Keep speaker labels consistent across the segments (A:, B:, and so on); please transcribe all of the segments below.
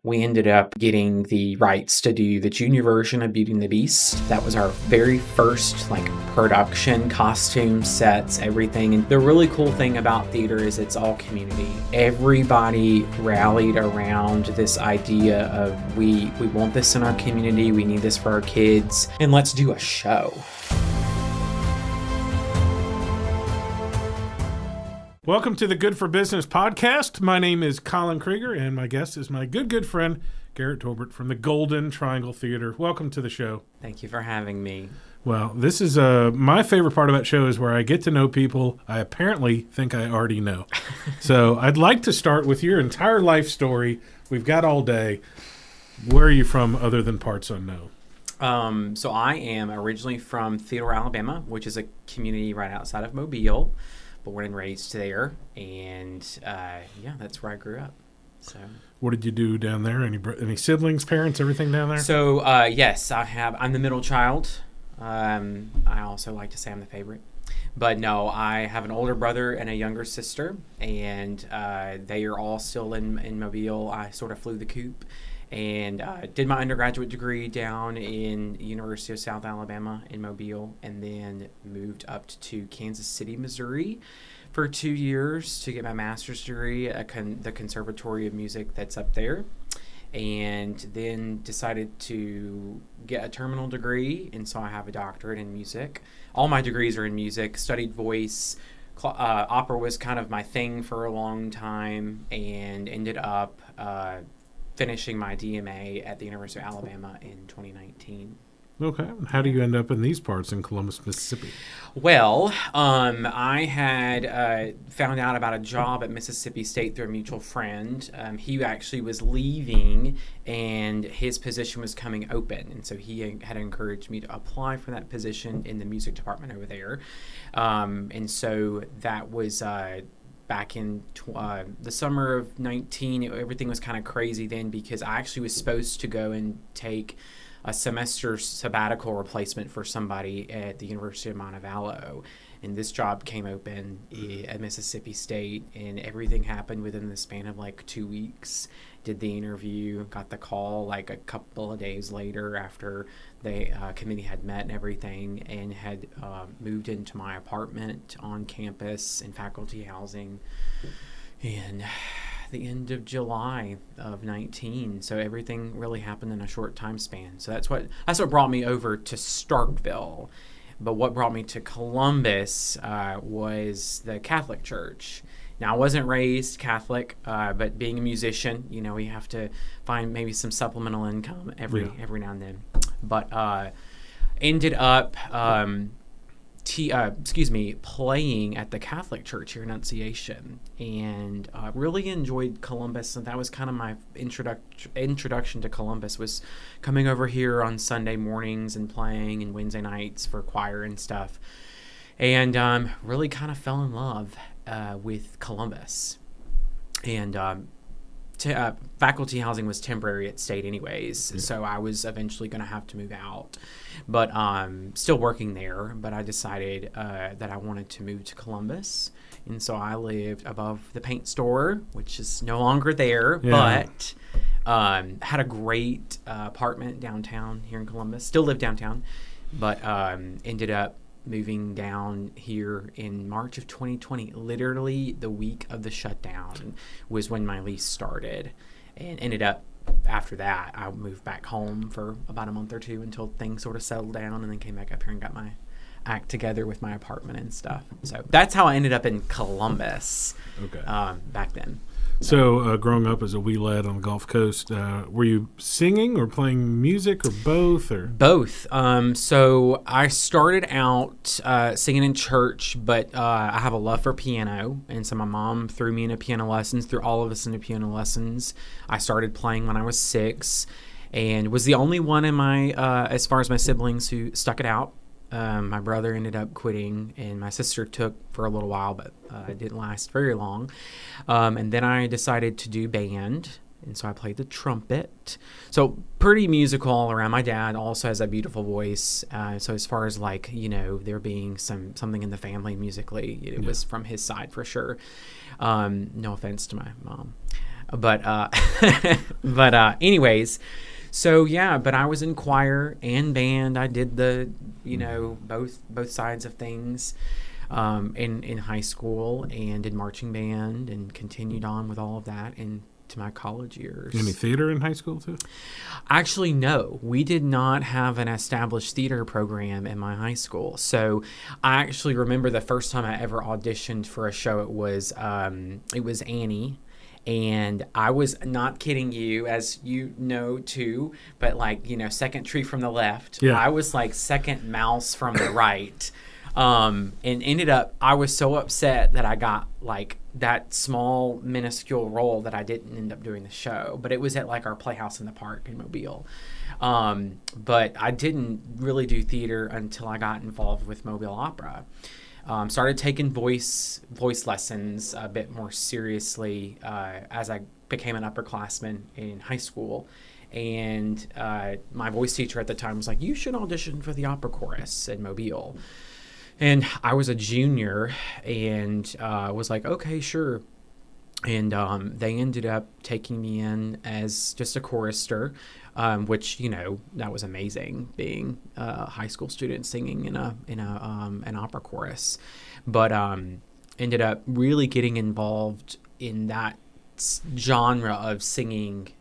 A: we ended up getting the rights to do the junior version of Beauty and the Beast. That was our very first production, costume sets, everything. And the really cool thing about theater is it's all community. Everybody rallied around this idea of we want this in our community, we need this for our kids, and let's do a show.
B: Welcome to the Good for Business podcast. My name is Colin Krieger, and my guest is my good friend, Garrett Torbert from the Golden Triangle Theater. Welcome to the show.
A: Thank you for having me.
B: Well, this is my favorite part of that show is where I get to know people I apparently think I already know. So I'd like to start with your entire life story. We've got all day. Where are you from other than parts unknown?
A: So I am originally from Theodore, Alabama, which is a community right outside of Mobile. Born and raised there, and that's where I grew up. So,
B: what did you do down there? Any siblings, parents, everything down there?
A: So, yes, I'm the middle child. I also like to say I'm the favorite, but no, I have an older brother and a younger sister, and they are all still in Mobile. I sort of flew the coop. And did my undergraduate degree down in University of South Alabama in Mobile, and then moved up to Kansas City, Missouri for 2 years to get my master's degree at the Conservatory of Music that's up there. And then decided to get a terminal degree, and so I have a doctorate in music. All my degrees are in music, studied voice. Opera was kind of my thing for a long time, and ended up finishing my DMA at the University of Alabama in 2019.
B: Okay. How do you end up in these parts in Columbus, Mississippi?
A: Well, I had found out about a job at Mississippi State through a mutual friend. He actually was leaving, and his position was coming open. And so he had encouraged me to apply for that position in the music department over there. And so that was back in the summer of 19, everything was kind of crazy then, because I actually was supposed to go and take a semester sabbatical replacement for somebody at the University of Montevallo. And this job came open at Mississippi State, and everything happened within the span of 2 weeks. Did the interview, got the call a couple of days later after the committee had met and everything, and had moved into my apartment on campus in faculty housing in the end of July of 19. So everything really happened in a short time span. So that's what brought me over to Starkville. But what brought me to Columbus was the Catholic Church. Now, I wasn't raised Catholic, but being a musician, we have to find maybe some supplemental income every now and then. But ended up playing at the Catholic Church here in Annunciation, and really enjoyed Columbus. And that was kind of my introduction to Columbus, was coming over here on Sunday mornings and playing, and Wednesday nights for choir and stuff. And really kind of fell in love with Columbus. And faculty housing was temporary at State anyways, so I was eventually going to have to move out. But still working there, but I decided that I wanted to move to Columbus. And so I lived above the paint store, which is no longer there, but had a great apartment downtown here in Columbus. Still live downtown, but ended up moving down here in March of 2020. Literally the week of the shutdown was when my lease started, and ended up after that I moved back home for about a month or two until things sort of settled down, and then came back up here and got my act together with my apartment and stuff. So that's how I ended up in Columbus. Back then.
B: So growing up as a wee lad on the Gulf Coast, were you singing or playing music, or both? Or
A: both. So I started out singing in church, but I have a love for piano, and so my mom threw me into piano lessons, threw all of us into piano lessons. I started playing when I was 6, and was the only one in my as far as my siblings who stuck it out. My brother ended up quitting, and my sister took for a little while, but it didn't last very long. And then I decided to do band, and so I played the trumpet. So pretty musical all around. My dad also has a beautiful voice. So as far as there being something in the family musically, it was from his side for sure. No offense to my mom. But anyways, so yeah, but I was in choir and band. I did the, both sides of things in high school, and did marching band, and continued on with all of that into my college years.
B: Any theater in high school too?
A: Actually, no. We did not have an established theater program in my high school. So I actually remember the first time I ever auditioned for a show. It was Annie. And I was not kidding you, as you know, too, but second tree from the left.
B: Yeah.
A: I was like second mouse from the right. And ended up, I was so upset that I got that small, minuscule role that I didn't end up doing the show. But it was at our Playhouse in the Park in Mobile. But I didn't really do theater until I got involved with Mobile Opera. Started taking voice lessons a bit more seriously as I became an upperclassman in high school. And my voice teacher at the time was like, you should audition for the opera chorus in Mobile. And I was a junior and was like, okay, sure. And they ended up taking me in as just a chorister, which that was amazing, being a high school student singing in an opera chorus. But ended up really getting involved in that genre of singing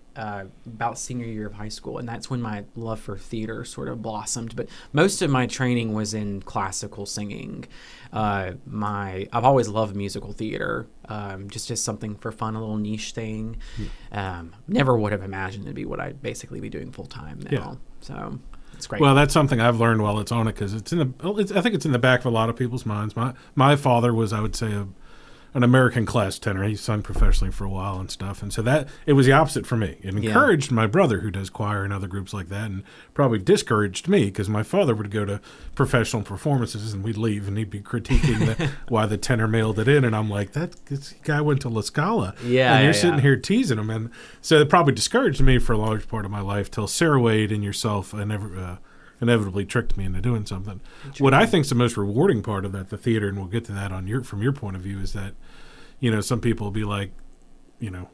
A: about senior year of high school, and that's when my love for theater sort of blossomed. But most of my training was in classical singing. I've always loved musical theater, just as something for fun, a little niche thing. Never would have imagined it'd be what I'd basically be doing full time now.
B: Yeah.
A: So it's great.
B: Well, that's something I've learned while it's on it, because I think it's in the back of a lot of people's minds. My father was, I would say, an American class tenor. He sung professionally for a while and stuff. And so that it was the opposite for me. It encouraged my brother, who does choir and other groups like that, and probably discouraged me, because my father would go to professional performances and we'd leave and he'd be critiquing why the tenor mailed it in. And I'm like, this guy went to La Scala.
A: Yeah.
B: And you're sitting here teasing him. And so it probably discouraged me for a large part of my life till Sarah Wade and yourself inevitably tricked me into doing something. What I think is the most rewarding part of that, the theater, and we'll get to that from your point of view, is that, some people will be like,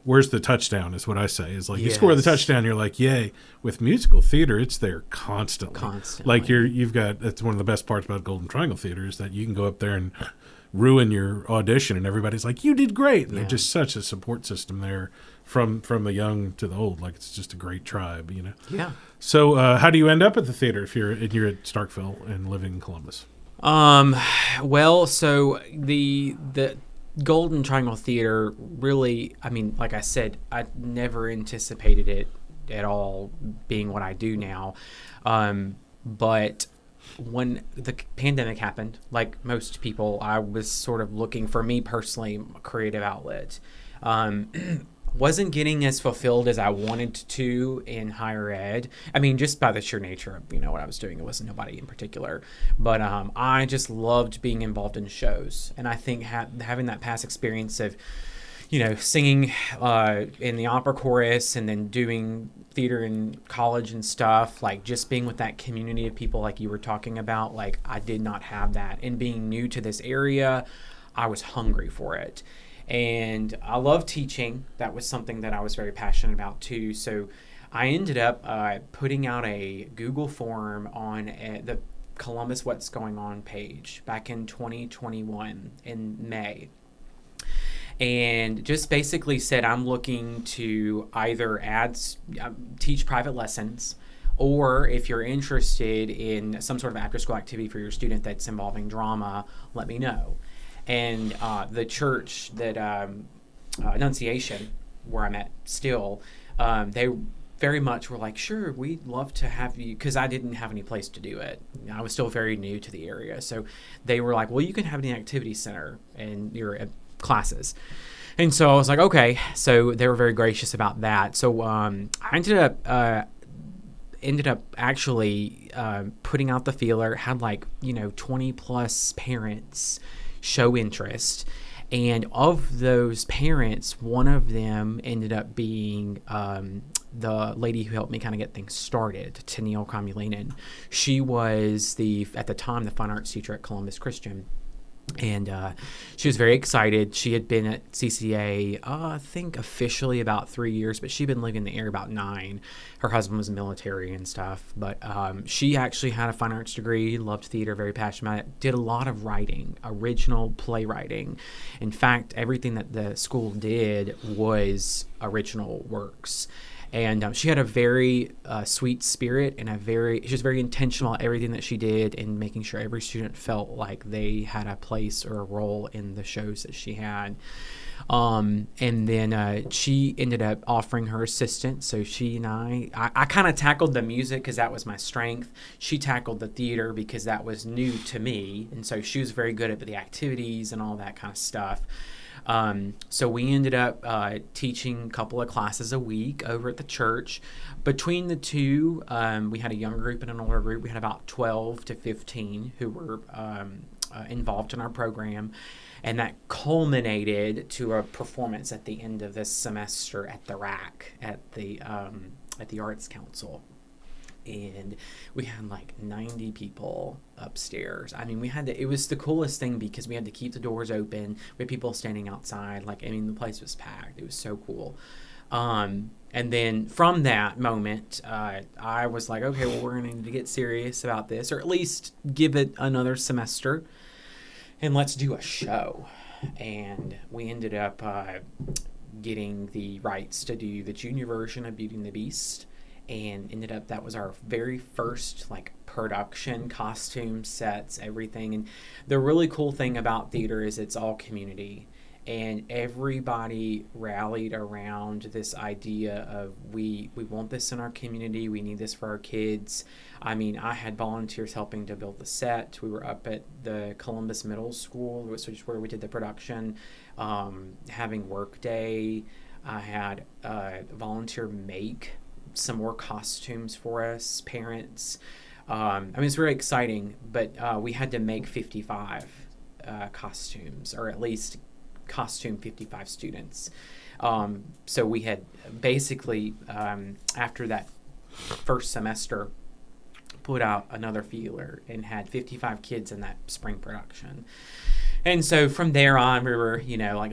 B: where's the touchdown, is what I say. Is like, you score the touchdown, you're like, yay. With musical theater, it's there constantly. Like you've got, that's one of the best parts about Golden Triangle Theater, is that you can go up there and ruin your audition and everybody's like, you did great. And they're just such a support system there from the young to the old. Like, it's just a great tribe,
A: Yeah.
B: So how do you end up at the theater if you're at Starkville and living in Columbus?
A: Well, so the Golden Triangle Theater really, like I said, I never anticipated it at all being what I do now. But when the pandemic happened, like most people, I was sort of looking for, me personally, a creative outlet. Wasn't getting as fulfilled as I wanted to in higher ed. Just by the sheer nature of, what I was doing. It wasn't nobody in particular. But I just loved being involved in shows. And I think having that past experience of, singing in the opera chorus and then doing theater in college and stuff, like just being with that community of people like you were talking about, like I did not have that. And being new to this area, I was hungry for it. And I love teaching. That was something that I was very passionate about too. So I ended up putting out a Google form on the Columbus What's Going On page back in 2021 in May. And just basically said, I'm looking to either teach private lessons, or if you're interested in some sort of after-school activity for your student that's involving drama, let me know. And the church that Annunciation, where I'm at still, they very much were like, sure, we'd love to have you, because I didn't have any place to do it. I was still very new to the area. So they were like, well, you can have an activity center and your classes. And so I was like, okay. So they were very gracious about that. So I ended up actually putting out the feeler, had 20 plus parents show interest. And of those parents, one of them ended up being the lady who helped me kind of get things started, Tennille Komulainen. She was at the time, the fine arts teacher at Columbus Christian. And she was very excited. She had been at CCA, I think officially about 3 years, but she'd been living in the area about 9. Her husband was military and stuff. But she actually had a fine arts degree, loved theater, very passionate about it, did a lot of writing, original playwriting. In fact, everything that the school did was original works. And she had a very sweet spirit, and she was very intentional at everything that she did, and making sure every student felt like they had a place or a role in the shows that she had. And then she ended up offering her assistant. So she and I kind of tackled the music because that was my strength. She tackled the theater because that was new to me. And so she was very good at the activities and all that kind of stuff. So we ended up teaching a couple of classes a week over at the church. Between the two, we had a younger group and an older group. We had about 12 to 15 who were involved in our program. And that culminated to a performance at the end of this semester at the RAC, at the Arts Council. And we had like 90 people upstairs. I mean, it was the coolest thing because we had to keep the doors open. We had people standing outside. The place was packed. It was so cool. And then from that moment, I was like, okay, well, we're going to need to get serious about this, or at least give it another semester, and let's do a show. And we ended up getting the rights to do the junior version of Beauty and the Beast. And that was our very first production, costume sets, everything. And the really cool thing about theater is it's all community, and everybody rallied around this idea of we want this in our community, we need this for our kids. I mean, I had volunteers helping to build the set. We were up at the Columbus Middle School, which is where we did the production, having work day. I had a volunteer make some more costumes for us, parents. It's very exciting, but we had to make 55 costumes, or at least costume 55 students. So we had basically, after that first semester, put out another feeler and had 55 kids in that spring production. And so from there on, we were,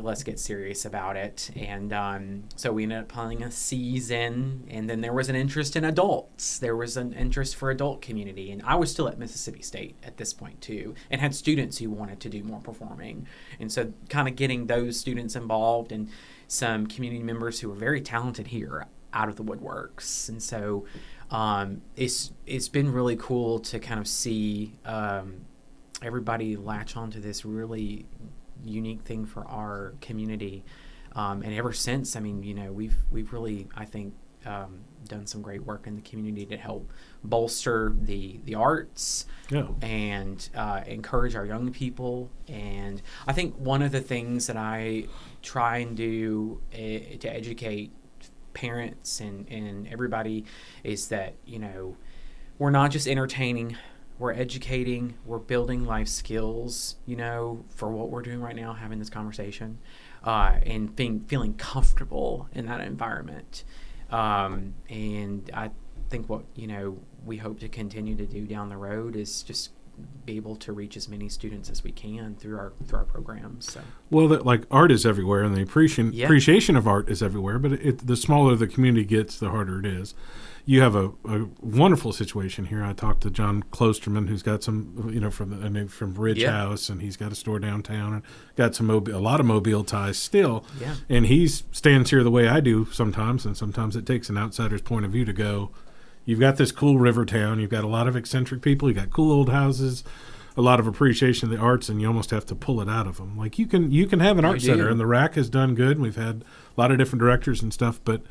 A: let's get serious about it. And so we ended up playing a season, and then there was an interest in adults. There was an interest for adult community. And I was still at Mississippi State at this point, too, and had students who wanted to do more performing. And so kind of getting those students involved, and some community members who were very talented here out of the woodworks. And so it's been really cool to kind of see everybody latch onto this really unique thing for our community, and ever since, we've really, I think, done some great work in the community to help bolster the arts, and encourage our young people. And I think one of the things that I try and do to educate parents and everybody is that we're not just entertaining. We're educating, we're building life skills, for what we're doing right now, having this conversation, and feeling comfortable in that environment. And I think what, we hope to continue to do down the road is just be able to reach as many students as we can through our programs. So.
B: Well, art is everywhere, and the appreciation of art is everywhere, but the smaller the community gets, the harder it is. You have a wonderful situation here. I talked to John Klosterman, who's got some, from Ridge House, and he's got a store downtown, and got a lot of Mobile ties still.
A: Yeah.
B: And he stands here the way I do sometimes, and sometimes it takes an outsider's point of view to go, you've got this cool river town, you've got a lot of eccentric people, you've got cool old houses, a lot of appreciation of the arts, and you almost have to pull it out of them. You can have an art center, and the RAC has done good. We've had a lot of different directors and stuff, but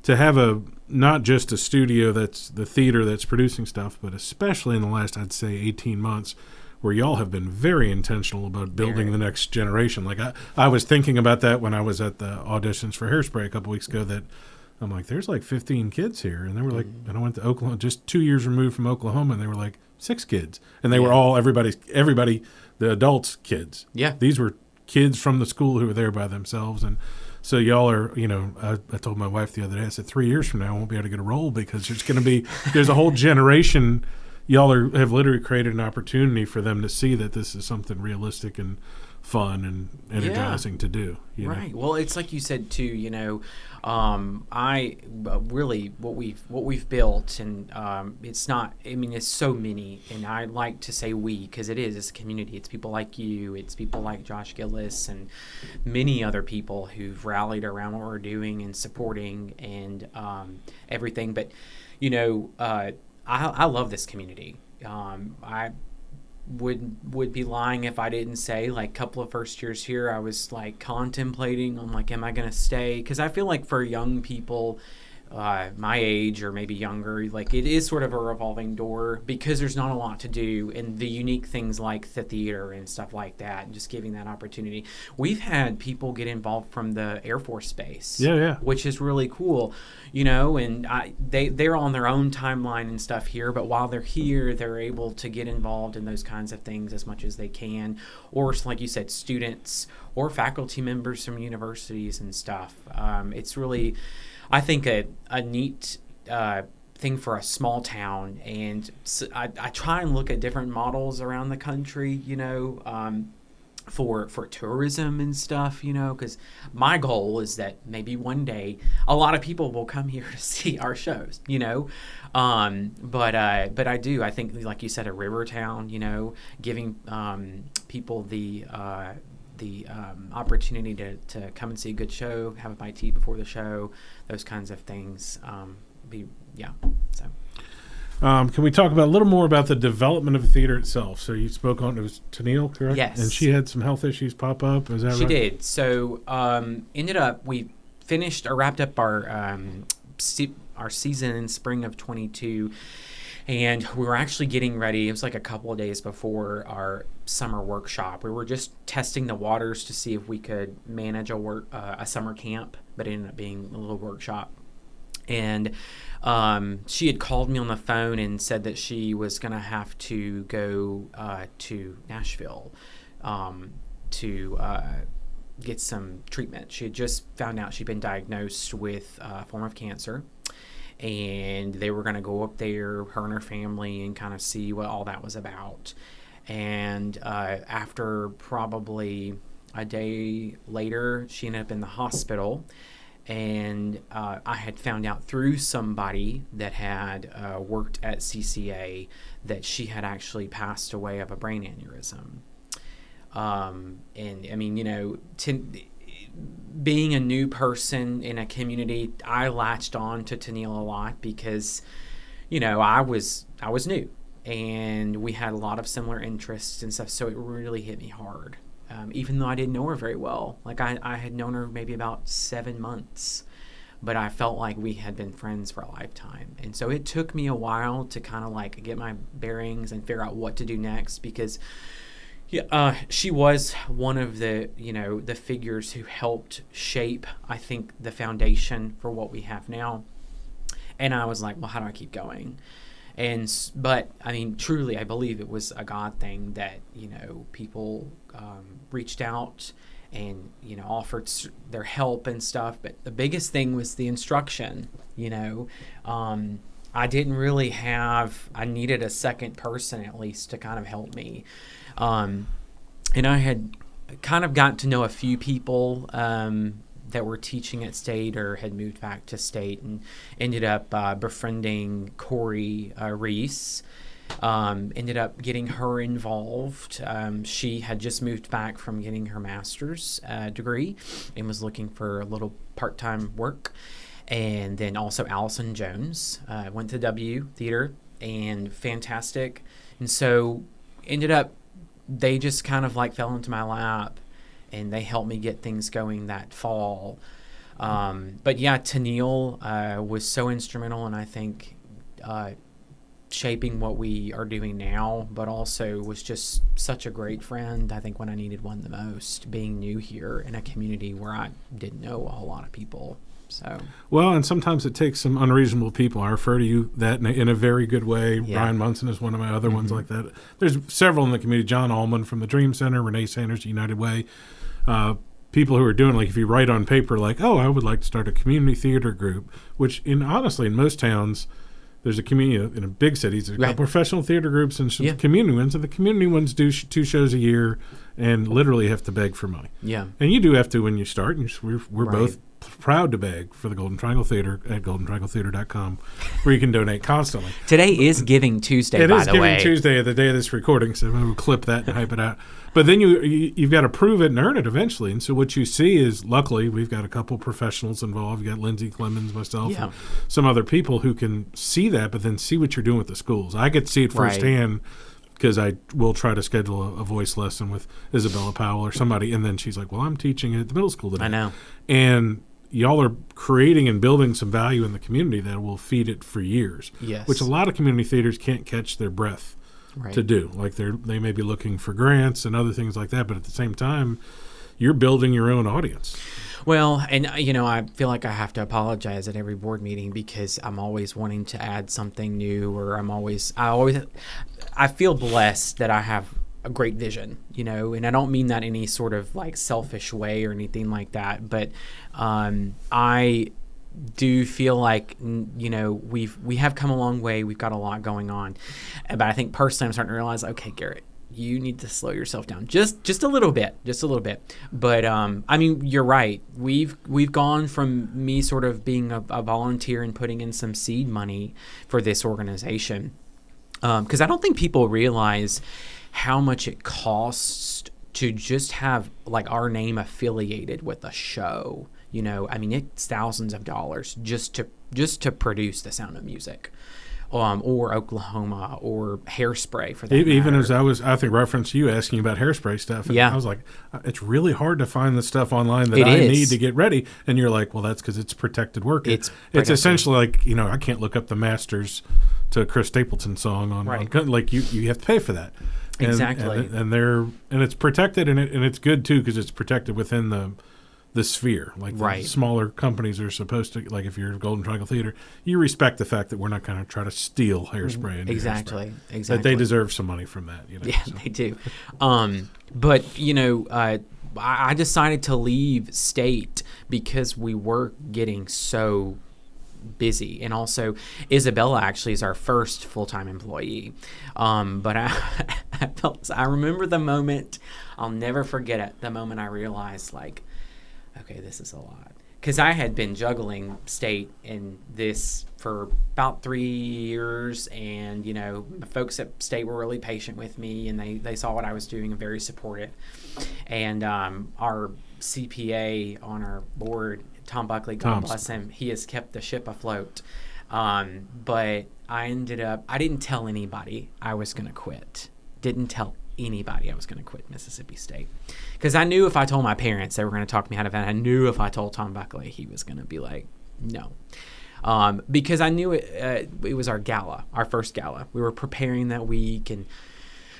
B: to have not just a studio that's the theater that's producing stuff, but especially in the last, I'd say, 18 months, where y'all have been very intentional about building the next generation. I was thinking about that when I was at the auditions for Hairspray a couple weeks ago, that I'm like, there's 15 kids here. And they were and I went to Oklahoma, just 2 years removed from Oklahoma, and they were 6 kids. And they were all, everybody, the adults' kids.
A: Yeah.
B: These were kids from the school who were there by themselves. And so y'all are, I told my wife the other day, I said, 3 years from now I won't be able to get a role, because there's a whole generation have literally created an opportunity for them to see that this is something realistic and fun and energizing to do.
A: Right. Well, it's like you said too. I really what we've built, and it's not. I mean, it's so many, and I like to say we because it's a community. It's people like you. It's people like Josh Gillis and many other people who've rallied around what we're doing and supporting and everything. But I love this community. I would be lying if I didn't say, like, a couple of first years here, I was like contemplating on like, am I going to stay? Because I feel like for young people my age or maybe younger, like, it is sort of a revolving door because there's not a lot to do, and the unique things like the theater and stuff like that, and just giving that opportunity. We've had people get involved from the Air Force Base, which is really cool, and they're on their own timeline and stuff here, but while they're here, they're able to get involved in those kinds of things as much as they can, or like you said, students or faculty members from universities and stuff. It's really, I think, a neat thing for a small town, and so I try and look at different models around the country, for tourism and stuff, because my goal is that maybe one day a lot of people will come here to see our shows, but I think, like you said, a river town, giving people the opportunity to come and see a good show, have a bite to eat before the show, those kinds of things. So.
B: Can we talk about a little more about the development of the theater itself? So you spoke on, it was Tennille, correct?
A: Yes.
B: And she had some health issues pop up, is that right?
A: She did. So ended up, we finished or wrapped up our season in spring of 22, and we were actually getting ready. It was like a couple of days before our summer workshop. We were just testing the waters to see if we could manage a summer camp, but it ended up being a little workshop. And she had called me on the phone and said that she was going to have to go to Nashville to get some treatment. She had just found out she'd been diagnosed with a form of cancer, and they were going to go up there, her and her family, and kind of see what all that was about. And after probably a day later, she ended up in the hospital. And I had found out through somebody that had worked at CCA that she had actually passed away of a brain aneurysm. And I mean, being a new person in a community, I latched on to Tennille a lot because, I was new, and we had a lot of similar interests and stuff. So it really hit me hard. Even though I didn't know her very well. Like, I had known her maybe about 7 months, but I felt like we had been friends for a lifetime. And so it took me a while to kind of like get my bearings and figure out what to do next, because she was one of the, the figures who helped shape, I think, the foundation for what we have now. And I was like, well, how do I keep going? But I mean, truly, I believe it was a God thing that, people reached out and, offered their help and stuff. But the biggest thing was the instruction, I didn't really I needed a second person at least to kind of help me. And I had kind of gotten to know a few people that were teaching at State or had moved back to State, and ended up befriending Corey Reese. Ended up getting her involved. She had just moved back from getting her master's degree and was looking for a little part-time work. And then also Allison Jones went to W Theater, and fantastic. And so ended up, they just kind of like fell into my lap, and they helped me get things going that fall. But yeah, Tennille was so instrumental, and I think shaping what we are doing now, but also was just such a great friend, I think, when I needed one the most, being new here in a community where I didn't know a whole lot of people. So
B: well, and sometimes it takes some unreasonable people. I refer to you that in a very good way. Yeah. Brian Munson is one of my other ones like that. There's several in the community. John Allman from the Dream Center, Renee Sanders, United Way. People who are doing, like, if you write on paper, like, oh, I would like to start a community theater group, which honestly in most towns there's a community in big cities. There's got professional theater groups and some community ones, and the community ones do 2 shows a year and literally have to beg for money.
A: Yeah, and
B: you do have to when you start. And we're both proud to beg for the Golden Triangle Theater at goldentriangletheater.com, where you can donate constantly.
A: Today is Giving Tuesday, by the way. It is
B: Giving Tuesday, the day of this recording, so we'll clip that and hype it out. But then you've got to prove it and earn it eventually. And so what you see is, luckily, we've got a couple professionals involved. You've got Lindsay Clemens, myself, and some other people who can see that, but then see what you're doing with the schools. I get to see it firsthand because I will try to schedule a voice lesson with Isabella Powell or somebody, and then she's like, well, I'm teaching at the middle school today.
A: I know.
B: And y'all are creating and building some value in the community that will feed it for years, which a lot of community theaters can't catch their breath to do. Like they may be looking for grants and other things like that, but at the same time, you're building your own audience.
A: Well, and I feel like I have to apologize at every board meeting because I'm always wanting to add something new, or I feel blessed that I have a great vision, and I don't mean that in any sort of like selfish way or anything like that, but I do feel like we have come a long way. We've got a lot going on, but I think personally I'm starting to realize, okay, Garrett, you need to slow yourself down just a little bit. But I mean, you're right. We've gone from me sort of being a volunteer and putting in some seed money for this organization, because I don't think people realize how much it costs to just have like our name affiliated with a show. I mean, it's thousands of dollars just to produce The Sound of Music, or Oklahoma, or Hairspray for that
B: even
A: matter.
B: as I think referenced you asking about Hairspray stuff. And I was like, it's really hard to find the stuff online that need to get ready. And you're like, well, that's because it's protected work. It's essentially like, I can't look up the masters to a Chris Stapleton song on like you have to pay for that.
A: Exactly.
B: And it's protected, and it's good too because it's protected within the sphere. Like the smaller companies are supposed to, like if you're Golden Triangle Theater, you respect the fact that we're not going to try to steal Hairspray. And
A: Exactly.
B: That they deserve some money from that.
A: They do. But I decided to leave state because we were getting so busy, and also Isabella actually is our first full-time employee. But I remember the moment, I'll never forget it, the moment I realized, like, okay, this is a lot. Because I had been juggling state and this for about 3 years, and folks at state were really patient with me, and they saw what I was doing and very supportive. And our CPA on our board, Tom Buckley, God bless him, he has kept the ship afloat. But I didn't tell anybody I was going to quit. Didn't tell anybody I was going to quit Mississippi State. Because I knew if I told my parents, they were going to talk me out of it. I knew if I told Tom Buckley, he was going to be like, no. Because I knew it was our gala, our first gala. We were preparing that week, and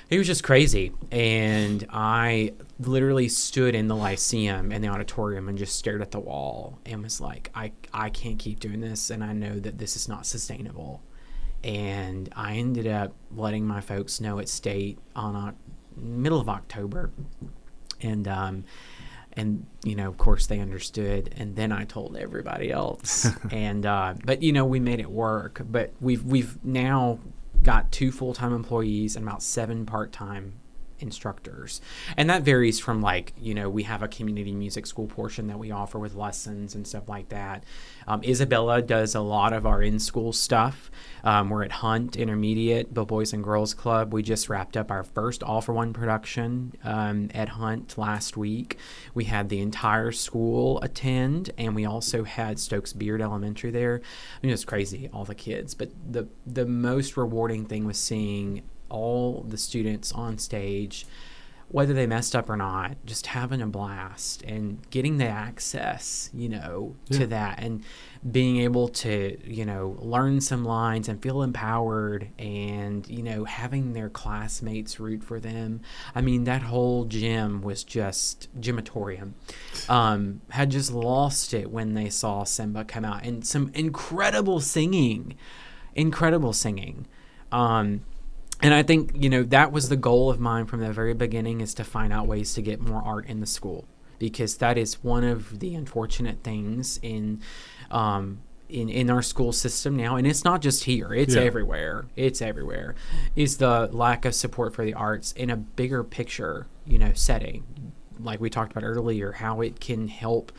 A: it was just crazy. And I literally stood in the Lyceum, in the auditorium, and just stared at the wall and was like, I can't keep doing this, and I know that this is not sustainable. And I ended up letting my folks know at state on middle of October. And of course they understood, and then I told everybody else. And but we made it work. But we've now got 2 full-time employees and about 7 part-time instructors, and that varies from we have a community music school portion that we offer with lessons and stuff like that. Isabella does a lot of our in-school stuff. We're at Hunt Intermediate, the Boys and Girls Club. We just wrapped up our first all-for-one production at Hunt last week. We had the entire school attend, and we also had Stokes Beard Elementary there. I mean, it was crazy, all the kids, but the most rewarding thing was seeing all the students on stage, whether they messed up or not, just having a blast and getting the access, to that, and being able to, learn some lines and feel empowered, and, having their classmates root for them. I mean, that whole gym was just, gymatorium, had just lost it when they saw Simba come out, and some incredible singing. And I think, that was the goal of mine from the very beginning, is to find out ways to get more art in the school, because that is one of the unfortunate things in in our school system now, and it's not just here, it's everywhere. It's everywhere. Is the lack of support for the arts in a bigger picture, setting, like we talked about earlier, how it can help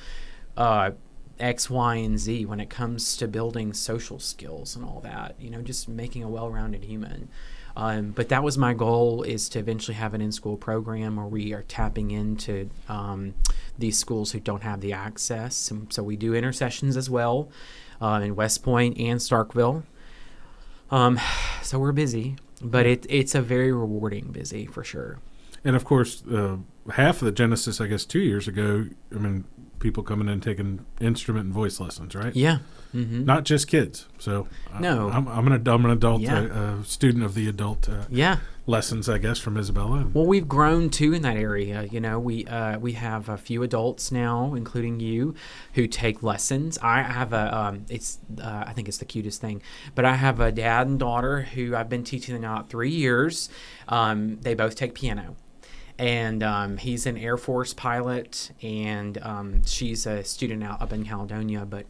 A: X, Y, and Z when it comes to building social skills and all that. Just making a well-rounded human. But that was my goal, is to eventually have an in-school program where we are tapping into these schools who don't have the access. And so we do intercessions as well in West Point and Starkville. So we're busy, but it's a very rewarding busy for sure.
B: And of course, half of the Genesis, I guess 2 years ago, people coming in taking instrument and voice lessons, right?
A: Yeah. Mm-hmm.
B: Not just kids. So
A: no,
B: I'm an adult student of the adult lessons, I guess, from Isabella.
A: Well, we've grown too in that area. We have a few adults now, including you, who take lessons. I have I think it's the cutest thing, but I have a dad and daughter who I've been teaching them now 3 years. They both take piano. And he's an Air Force pilot, and she's a student up in Caledonia. But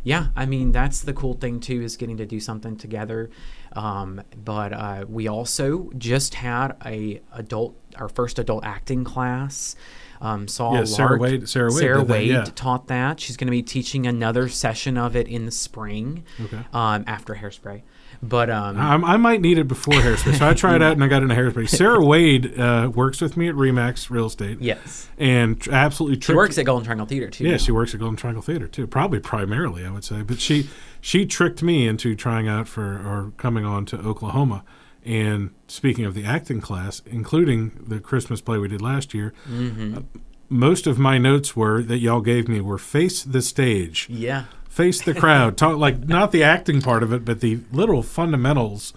A: that's the cool thing too, is getting to do something together. But we also just had our first adult acting class.
B: Sarah Wade
A: taught that. She's going to be teaching another session of it in the spring, after Hairspray. But
B: I might need it before Hairspray, so I tried out and I got into Hairspray. Sarah Wade works with me at Remax Real Estate.
A: Yes,
B: and absolutely
A: she works at Golden Triangle Theater too.
B: Yeah, she works at Golden Triangle Theater too. Probably primarily, I would say, but she tricked me into trying out or coming on to Oklahoma. And speaking of the acting class, including the Christmas play we did last year, most of my notes that y'all gave me were face the stage.
A: Yeah.
B: Face the crowd. Talk, like, not the acting part of it, but the little fundamentals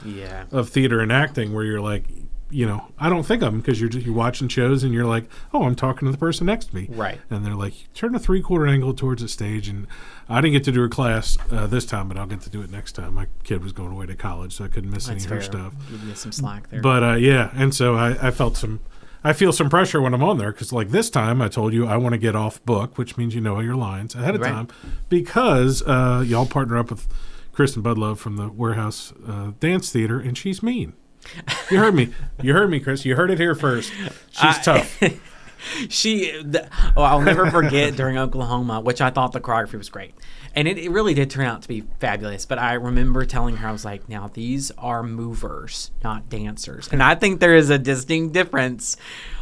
B: of theater and acting, where you're like, I don't think of them, because you're watching shows and you're like, oh, I'm talking to the person next to me.
A: Right.
B: And they're like, turn a 3/4 angle towards the stage. And I didn't get to do her class this time, but I'll get to do it next time. My kid was going away to college, so I couldn't miss any of her stuff.
A: You get some slack there.
B: But and so I feel some pressure when I'm on there, because like this time I told you I want to get off book, which means you know your lines ahead of time, because y'all partner up with Kristen Budlove from the Warehouse Dance Theater, and she's mean. You heard me, Chris. You heard it here first. She's tough.
A: I'll never forget during Oklahoma, which I thought the choreography was great. And it really did turn out to be fabulous. But I remember telling her, I was like, now these are movers, not dancers. And I think there is a distinct difference.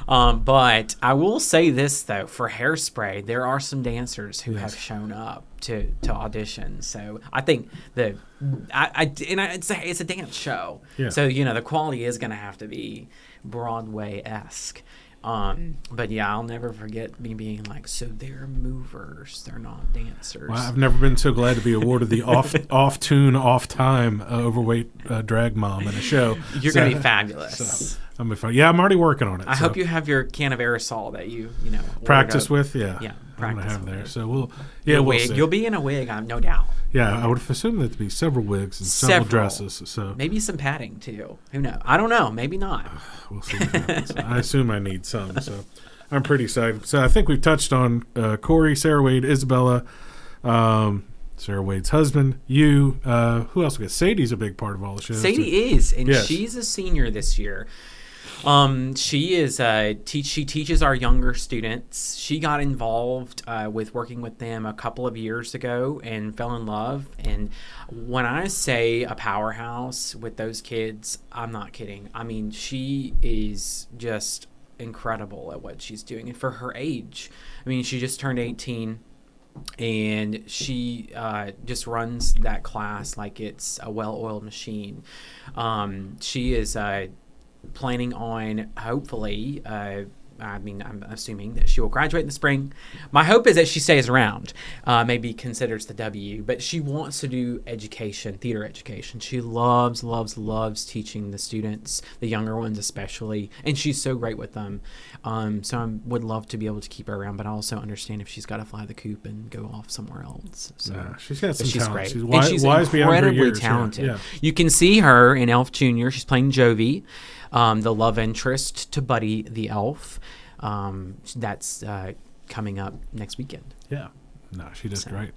A: But I will say this, though, for Hairspray, there are some dancers who have shown up to audition. So I think it's a dance show. Yeah. So, the quality is going to have to be Broadway-esque. But I'll never forget me being like, so they're movers, they're not dancers.
B: Well, I've never been so glad to be awarded the off tune, off time overweight drag mom in a show.
A: You're gonna be fabulous.
B: So, I'm gonna be fun. Yeah, I'm already working on it.
A: I hope you have your can of aerosol that you
B: practice with. Yeah, I'm gonna have there. So we'll see.
A: You'll be in a wig, no doubt.
B: Yeah, I would have assumed that to be several wigs and several dresses. So
A: maybe some padding too. Who knows? I don't know. Maybe not.
B: We'll see what happens. I assume I need some. So I'm pretty excited. So I think we've touched on Corey, Sarah Wade, Isabella, Sarah Wade's husband, you. Who else? We got Sadie's a big part of all the shows.
A: Sadie is, and she's a senior this year. She is she teaches our younger students. She got involved with working with them a couple of years ago and fell in love. And when I say a powerhouse with those kids, I'm not kidding. I mean, she is just incredible at what she's doing, and for her age. I mean, she just turned 18. And she just runs that class like it's a well-oiled machine. She is planning on, hopefully, I'm assuming that she will graduate in the spring. My hope is that she stays around, maybe considers the W, but she wants to do education, theater education. She loves teaching the students, the younger ones especially, and she's so great with them. So I would love to be able to keep her around, but I also understand if she's got to fly the coop and go off somewhere else. So
B: she's got some talent.
A: Great.
B: She's wise
A: incredibly talented. Yeah. You can see her in Elf Jr. She's playing Jovi, the love interest to Buddy the Elf. That's coming up next weekend.
B: Yeah. No, she does great.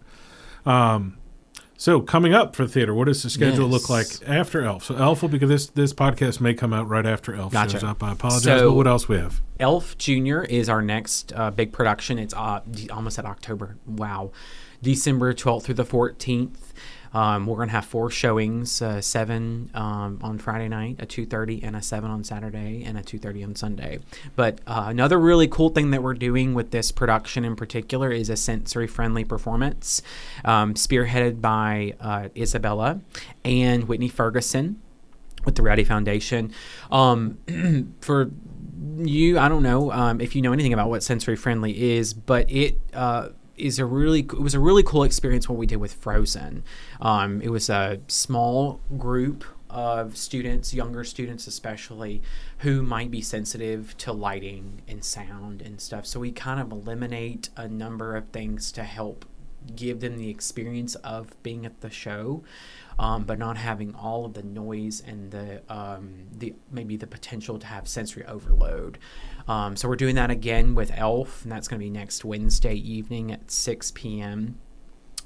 B: So coming up for Theodore, what does the schedule look like after Elf? So Elf will be, this podcast may come out right after Elf shows up. I apologize, but what else we have?
A: Elf Jr. is our next big production. It's almost at October. Wow. December 12th through the 14th. We're going to have 4 showings, 7 on Friday night, a 2:30, and a 7 on Saturday, and a 2:30 on Sunday. But another really cool thing that we're doing with this production in particular is a sensory-friendly performance spearheaded by Isabella and Whitney Ferguson with the Rowdy Foundation. For you, I don't know if you know anything about what sensory-friendly is, but it was a really cool experience what we did with Frozen. It was a small group of students, younger students especially, who might be sensitive to lighting and sound and stuff. So we kind of eliminate a number of things to help give them the experience of being at the show, but not having all of the noise and the maybe the potential to have sensory overload. So we're doing that again with Elf, and that's going to be next Wednesday evening at 6 p.m.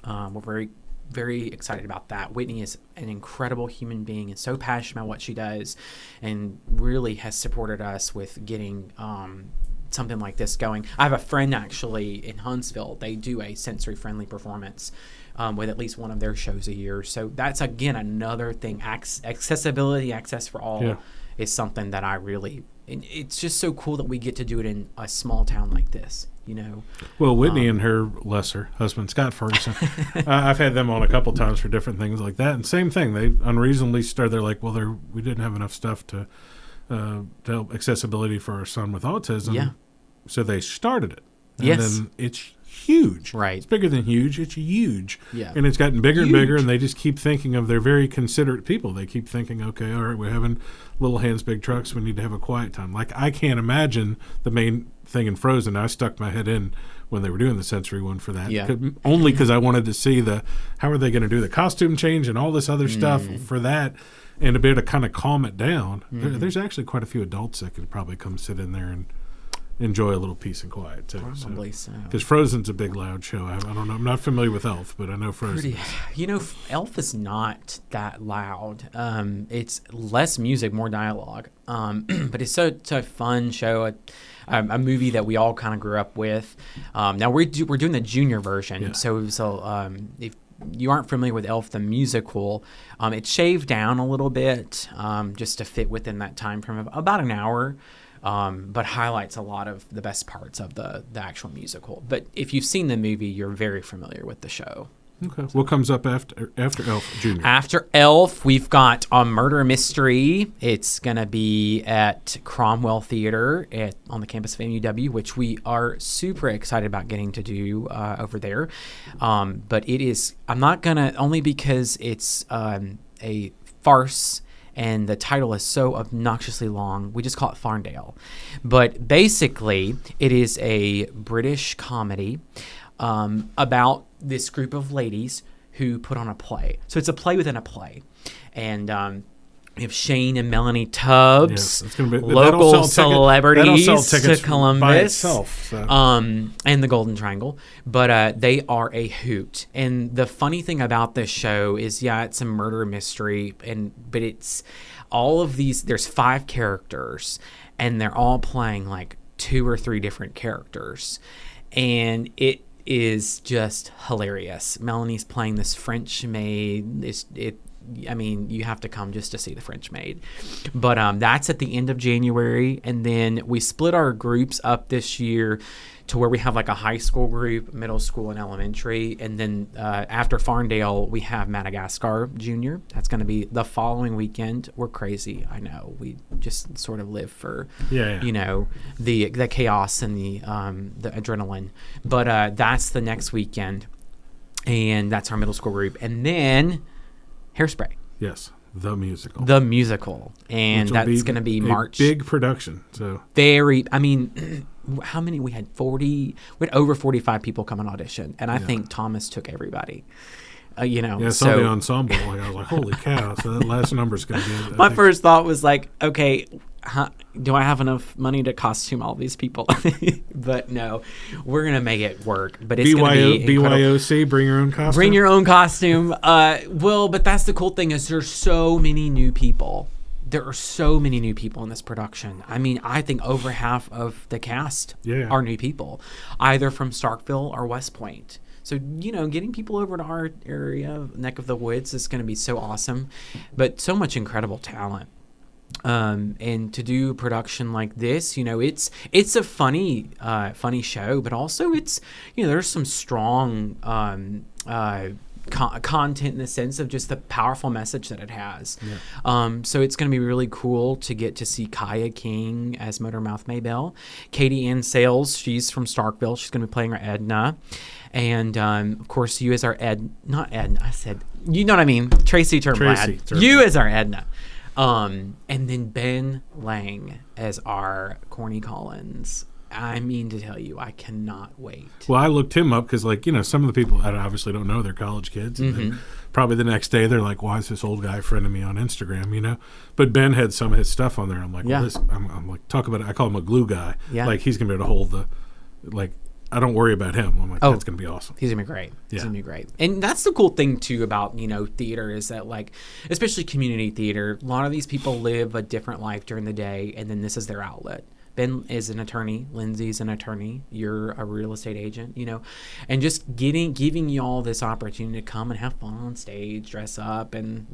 A: We're very, very excited about that. Whitney is an incredible human being and so passionate about what she does, and really has supported us with getting something like this going. I have a friend actually in Huntsville. They do a sensory-friendly performance with at least one of their shows a year. So that's, again, another thing. Accessibility, access for all is something that I really... It's just so cool that we get to do it in a small town like this, you know.
B: Well, Whitney and her lesser husband, Scott Ferguson, I've had them on a couple times for different things like that. And same thing, they unreasonably started, they're like, well, we didn't have enough stuff to help accessibility for our son with autism.
A: Yeah.
B: So they started it. And
A: yes.
B: then it's huge.
A: Right.
B: It's bigger than huge. It's huge.
A: Yeah.
B: And it's gotten bigger and bigger, and they just keep thinking of, they're very considerate people. They keep thinking, okay, all right, we're having little hands, big trucks. We need to have a quiet time. Like, I can't imagine the main thing in Frozen. I stuck my head in when they were doing the sensory one for that.
A: Yeah.
B: Only because I wanted to see how are they going to do the costume change and all this other stuff for that, and to be able to kind of calm it down. There's actually quite a few adults that could probably come sit in there and enjoy a little peace and quiet too.
A: Probably so.
B: Because Frozen's a big, loud show. I don't know. I'm not familiar with Elf, but I know Frozen.
A: You know, Elf is not that loud. It's less music, more dialogue. But it's such a fun show. A movie that we all kind of grew up with. Now we're doing the junior version. So if you aren't familiar with Elf the musical, it's shaved down a little bit just to fit within that time frame of about an hour. But highlights a lot of the best parts of the actual musical. But if you've seen the movie, you're very familiar with the show.
B: Okay. What comes up after Elf Jr.?
A: After Elf, we've got a murder mystery. It's going to be at Cromwell Theater on the campus of MUW, which we are super excited about getting to do over there. But it is, I'm not going to, only because it's a farce, and the title is so obnoxiously long, we just call it Farndale. But basically, it is a British comedy about this group of ladies who put on a play. So it's a play within a play. And we have Shane and Melanie Tubbs, local celebrities to Columbus,
B: by itself, so.
A: And the Golden Triangle. But they are a hoot. And the funny thing about this show is, it's a murder mystery, but it's all of these. There's 5 characters, and they're all playing like 2 or 3 different characters, and it is just hilarious. Melanie's playing this French maid. You have to come just to see the French maid. But that's at the end of January. And then we split our groups up this year to where we have like a high school group, middle school, and elementary. And then after Farndale, we have Madagascar Junior. That's going to be the following weekend. We're crazy, I know. We just sort of live for, the chaos and the adrenaline. But that's the next weekend. And that's our middle school group. And then Hairspray.
B: Yes, the musical.
A: The musical. And that's going to be March.
B: Big production. So
A: how many? We had 40. We had over 45 people come and audition. And I think Thomas took everybody.
B: Yeah, so the ensemble. I was like, holy cow. So that last number's going to be...
A: My first thought was like, okay, do I have enough money to costume all these people? But no, we're going to make it work. But it's going to be
B: BYOC, bring your own costume?
A: Bring your own costume. Well, but that's the cool thing is there's so many new people. There are so many new people in this production. I mean, I think over half of the cast are new people, either from Starkville or West Point. So, getting people over to our area, neck of the woods, is going to be so awesome. But so much incredible talent. And to do a production like this, it's a funny show, but also it's, there's some strong content in the sense of just the powerful message that it has. So it's going to be really cool to get to see Kaya King as Motormouth Maybelle. Katie Ann Sales, she's from Starkville. She's going to be playing our Edna. And, of course, you as our not Edna, I said, you know what I mean, Tracy Turnblad. You as our Edna. And then Ben Lang as our Corny Collins. I mean to tell you, I cannot wait.
B: Well, I looked him up because, some of the people I obviously don't know, they're college kids. And then probably the next day they're like, why is this old guy friending me on Instagram, But Ben had some of his stuff on there. I'm like, I'm like, talk about it. I call him a glue guy. Yeah. Like, he's going to be able to hold I don't worry about him. I'm like, that's going to be awesome.
A: He's going to be great. He's going to be great. And that's the cool thing, too, about, theater is that, especially community theater, a lot of these people live a different life during the day, and then this is their outlet. Ben is an attorney. Lindsay's an attorney. You're a real estate agent, and just giving you all this opportunity to come and have fun on stage, dress up and,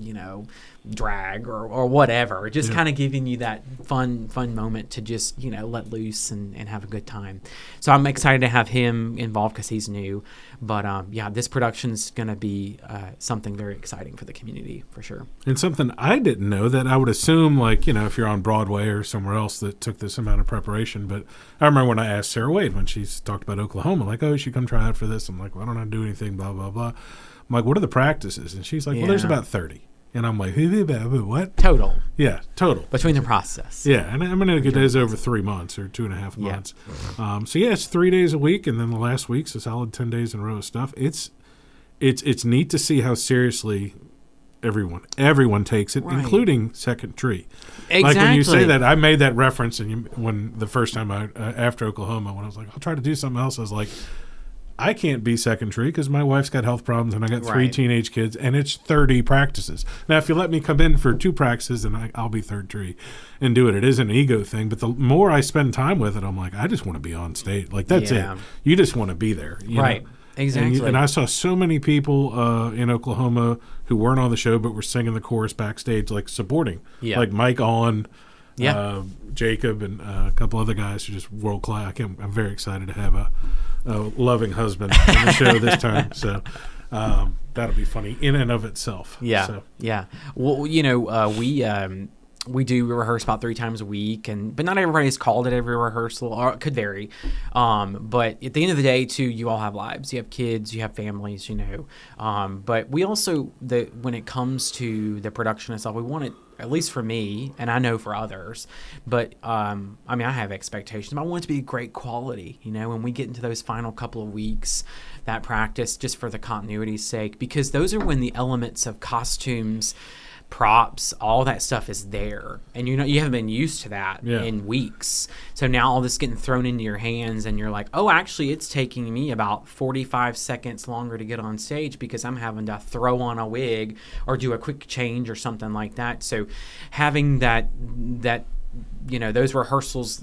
A: drag or whatever. Just kind of giving you that fun moment to just, let loose and have a good time. So I'm excited to have him involved because he's new. But, this production's going to be something very exciting for the community for sure.
B: And something I didn't know that I would assume, if you're on Broadway or somewhere else that took this amount of preparation. But I remember when I asked Sarah Wade when she's talked about Oklahoma, like, oh, you should come try out for this. I'm like, well, I don't know how to do anything, blah, blah, blah. I'm like, what are the practices? And she's like, well, there's about 30. And I'm like, what?
A: Total.
B: Yeah, total.
A: Between the process.
B: Yeah, and I mean, it is over 3 months or 2.5 months. So, it's 3 days a week, and then the last week's a solid 10 days in a row of stuff. It's neat to see how seriously everyone takes it, including Second Tree.
A: Exactly.
B: Like when you say that, I made that reference, and when the first time after Oklahoma, when I was like, I'll try to do something else, I was like, I can't be Second Tree because my wife's got health problems and I got 3 teenage kids, and it's 30 practices. Now, if you let me come in for 2 practices, then I'll be Third Tree and do it. It is an ego thing, but the more I spend time with it, I'm like, I just want to be on stage. Like, that's it. You just want to be there. You know?
A: Exactly.
B: And I saw so many people in Oklahoma who weren't on the show but were singing the chorus backstage, supporting. Yeah. Like Mike Allen, Jacob, and a couple other guys who are just world class. I'm very excited to have a loving husband on the show this time. So that'll be funny in and of itself.
A: Yeah.
B: So.
A: Yeah. Well, we do rehearse about 3 times a week, but not everybody's called at every rehearsal, or it could vary. But at the end of the day, too, you all have lives. You have kids, you have families, But we also, when it comes to the production itself, we want it, at least for me, and I know for others, but I have expectations. But I want it to be great quality, when we get into those final couple of weeks, that practice, just for the continuity's sake, because those are when the elements of costumes, props, all that stuff is there, and you haven't been used to that in weeks. So now all this getting thrown into your hands, and you're like, oh, actually it's taking me about 45 seconds longer to get on stage because I'm having to throw on a wig or do a quick change or something like that. So having that those rehearsals,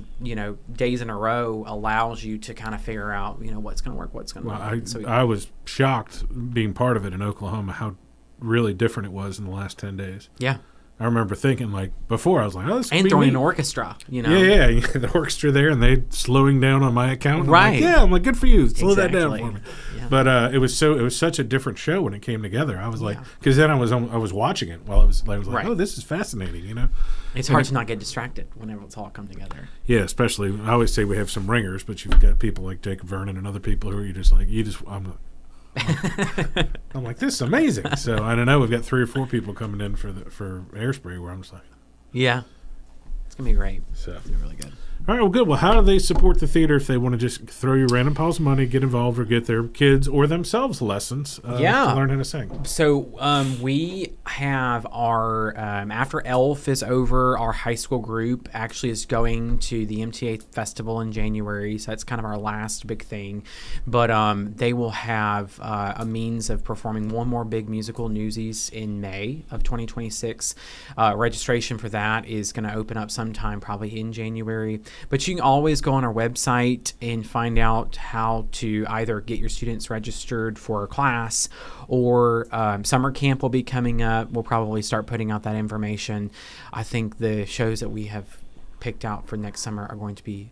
A: days in a row allows you to kind of figure out, what's going to work, what's going to work.
B: I was shocked being part of it in Oklahoma, how really different it was in the last 10 days.
A: Yeah.
B: I remember thinking, before I was like, oh, this
A: and throwing an orchestra,
B: Yeah, the orchestra there, and they slowing down on my account.
A: Right.
B: I'm like, good for you. Slow that down for me. Yeah. But it was such a different show when it came together. I was like, because then I was watching it while I was like, oh, this is fascinating,
A: It's hard to not get distracted whenever it's all come together.
B: Yeah, especially, I always say we have some ringers, but you've got people like Jacob Vernon and other people who are I'm like, this is amazing. So I don't know. We've got 3 or 4 people coming in for Airspray, where I'm just like,
A: yeah, it's gonna be great.
B: So
A: it's gonna be really good.
B: All right, well, good. Well, how do they support the theater if they want to just throw you random piles of money, get involved, or get their kids or themselves lessons to learn how to sing?
A: So we have our, after ELF is over, our high school group actually is going to the MTA Festival in January. So that's kind of our last big thing. But they will have a means of performing one more big musical, Newsies, in May of 2026. Registration for that is going to open up sometime probably in January. But you can always go on our website and find out how to either get your students registered for a class, or summer camp will be coming up. We'll probably start putting out that information. I think the shows that we have picked out for next summer are going to be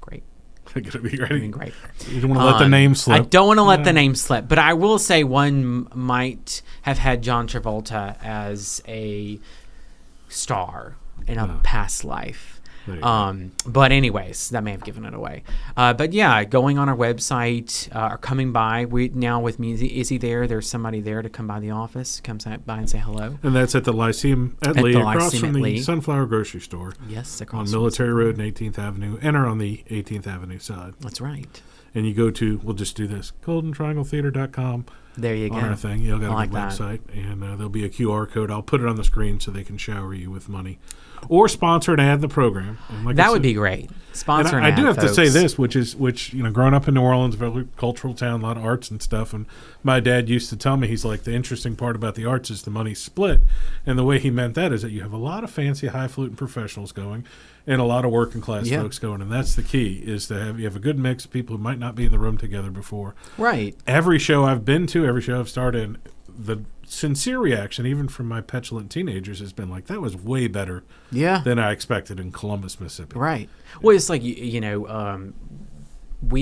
A: great.
B: They're going to be great.
A: Great.
B: You don't want to let the name slip.
A: I don't want to let the name slip, but I will say one might have had John Travolta as a star in a past life. But anyways, that may have given it away. But yeah, going on our website or coming by. We now with me, is he there? There's somebody there to come by the office, come by and say hello.
B: And that's at the Lyceum at Lee, across from the Sunflower Grocery Store.
A: Yes, across
B: on Military Road and 18th Avenue, and are on the 18th Avenue side.
A: That's right.
B: And you go to, we'll just do this, goldentriangletheater.com.
A: There you go.
B: On our thing. You'll got a good website. And there'll be a QR code. I'll put it on the screen so they can shower you with money. Or sponsor an ad in the program. And
A: that would be great. Sponsor an ad,
B: I do have
A: folks.
B: to say this, which growing up in New Orleans, very cultural town, a lot of arts and stuff. And my dad used to tell me, he's like, the interesting part about the arts is the money's split. And the way he meant that is that you have a lot of fancy highfalutin professionals going and a lot of working class folks going. And that's the key, is to have a good mix of people who might not be in the room together before.
A: Right.
B: Every show I've been to, every show I've starred in, the sincere reaction, even from my petulant teenagers, has been like, that was way better than I expected in Columbus, Mississippi.
A: Right. Well, it's like, we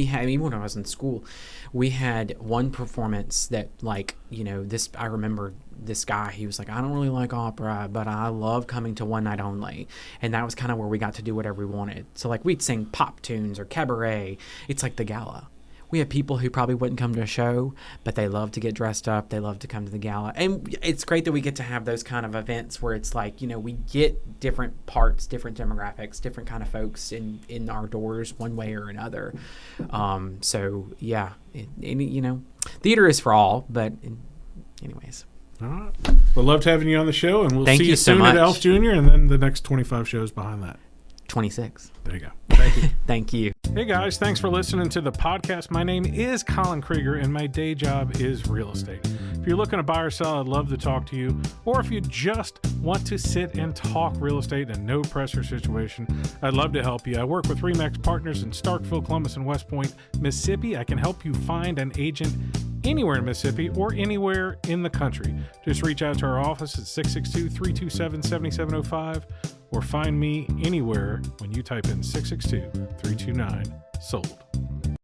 A: had, even when I was in school, we had one performance that, like, this, I remember this guy, he was like, I don't really like opera, but I love coming to one night only. And that was kind of where we got to do whatever we wanted. So, like, we'd sing pop tunes or cabaret. It's like the gala. We have people who probably wouldn't come to a show, but they love to get dressed up. They love to come to the gala. And it's great that we get to have those kind of events where it's like, we get different parts, different demographics, different kind of folks in our doors one way or another. So, yeah, theater is for all, but anyways.
B: All right. Well, loved having you on the show, and we'll
A: Thank
B: see you
A: so
B: soon
A: much.
B: at Elf Jr. and then the next 25 shows behind that.
A: 26.
B: There you go. Thank you.
A: Thank you.
B: Hey guys, thanks for listening to the podcast. My name is Colin Krieger, and my day job is real estate. If you're looking to buy or sell, I'd love to talk to you. Or if you just want to sit and talk real estate in a no pressure situation, I'd love to help you. I work with RE/MAX Partners in Starkville, Columbus, and West Point, Mississippi. I can help you find an agent anywhere in Mississippi or anywhere in the country. Just reach out to our office at 662-327-7705 or find me anywhere when you type in 662-329-SOLD.